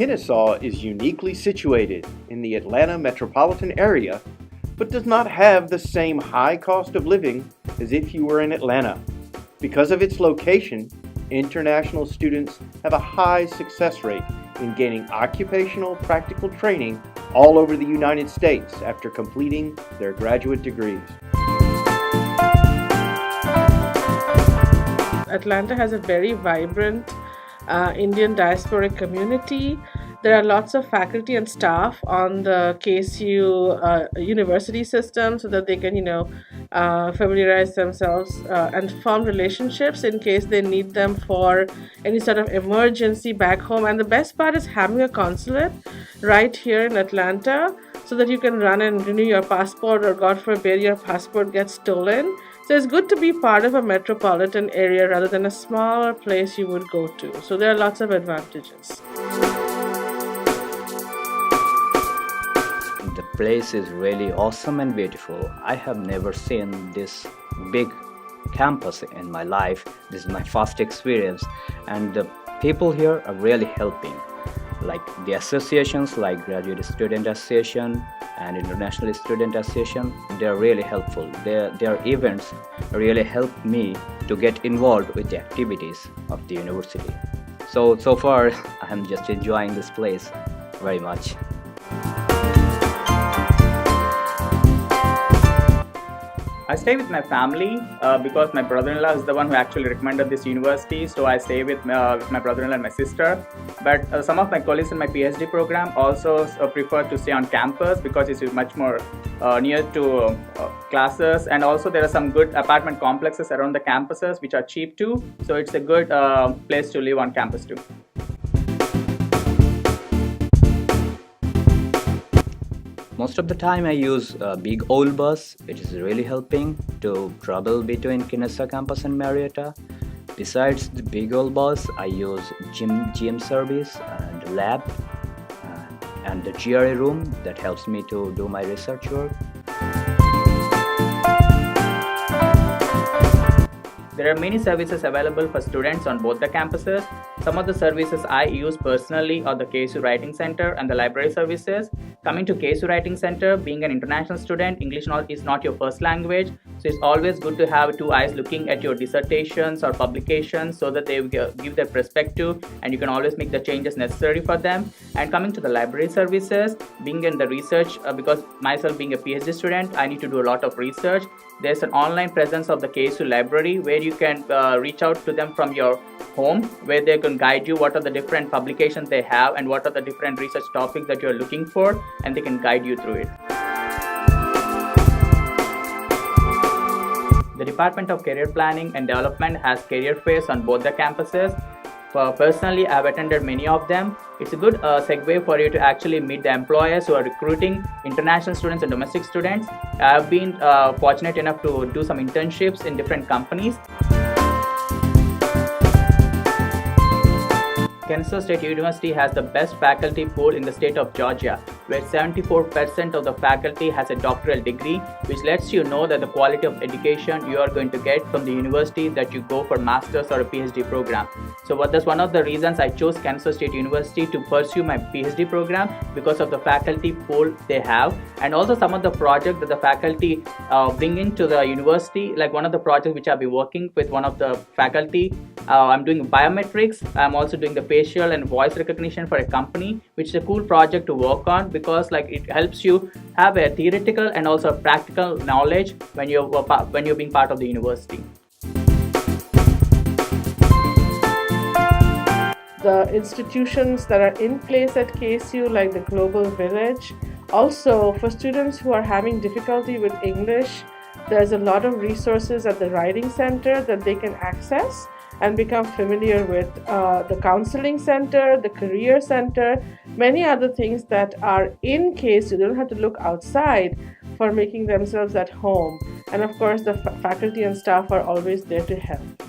Kennesaw is uniquely situated in the Atlanta metropolitan area, but does not have the same high cost of living as if you were in Atlanta. Because of its location, international students have a high success rate in gaining occupational practical training all over the United States after completing their graduate degrees. Atlanta has a very vibrant Indian diasporic community. There are lots of faculty and staff on the KSU university system so that they can, familiarize themselves and form relationships in case they need them for any sort of emergency back home. And the best part is having a consulate right here in Atlanta so that you can run and renew your passport, or God forbid your passport gets stolen. So it's good to be part of a metropolitan area rather than a smaller place you would go to. So there are lots of advantages. The place is really awesome and beautiful. I have never seen this big campus in my life. This is my first experience, and the people here are really helping. Like the associations like Graduate Student Association and International Student Association, they are really helpful. Their events really help me to get involved with the activities of the university. So far, I'm just enjoying this place very much. I stay with my family because my brother-in-law is the one who actually recommended this university. So I stay with my brother-in-law and my sister. But some of my colleagues in my PhD program also prefer to stay on campus because it's much more near to classes. And also there are some good apartment complexes around the campuses which are cheap too. So it's a good place to live on campus too. Most of the time I use a big old bus, which is really helping to travel between Kennesaw campus and Marietta. Besides the big old bus, I use gym service and lab and the GRA room that helps me to do my research work. There are many services available for students on both the campuses. Some of the services I use personally are the KSU Writing Center and the library services. Coming to KSU Writing Center, being an international student, English is not your first language. So it's always good to have two eyes looking at your dissertations or publications so that they give their perspective and you can always make the changes necessary for them. And coming to the library services, being in the research, because myself being a PhD student, I need to do a lot of research. There's an online presence of the KSU library where you can reach out to them from your home, where they can guide you what are the different publications they have and what are the different research topics that you're looking for, and they can guide you through it. The Department of Career Planning and Development has career fairs on both the campuses. Personally, I've attended many of them. It's a good segue for you to actually meet the employers who are recruiting international students and domestic students. I've been fortunate enough to do some internships in different companies. Kennesaw State University has the best faculty pool in the state of Georgia, where 74% of the faculty has a doctoral degree, which lets you know that the quality of education you are going to get from the university that you go for master's or a PhD program. So that's one of the reasons I chose Kennesaw State University to pursue my PhD program, because of the faculty pool they have, and also some of the projects that the faculty bring into the university. Like one of the projects which I've been working with one of the faculty, I'm doing biometrics. I'm also doing the facial and voice recognition for a company, which is a cool project to work on because it helps you have a theoretical and also a practical knowledge when you're being part of the university. The institutions that are in place at KSU, like the Global Village. Also, for students who are having difficulty with English, there's a lot of resources at the Writing Center that they can access and become familiar with. The Counseling Center, the Career Center, many other things that are in KSU. They don't have to look outside for making themselves at home. And of course, the faculty and staff are always there to help.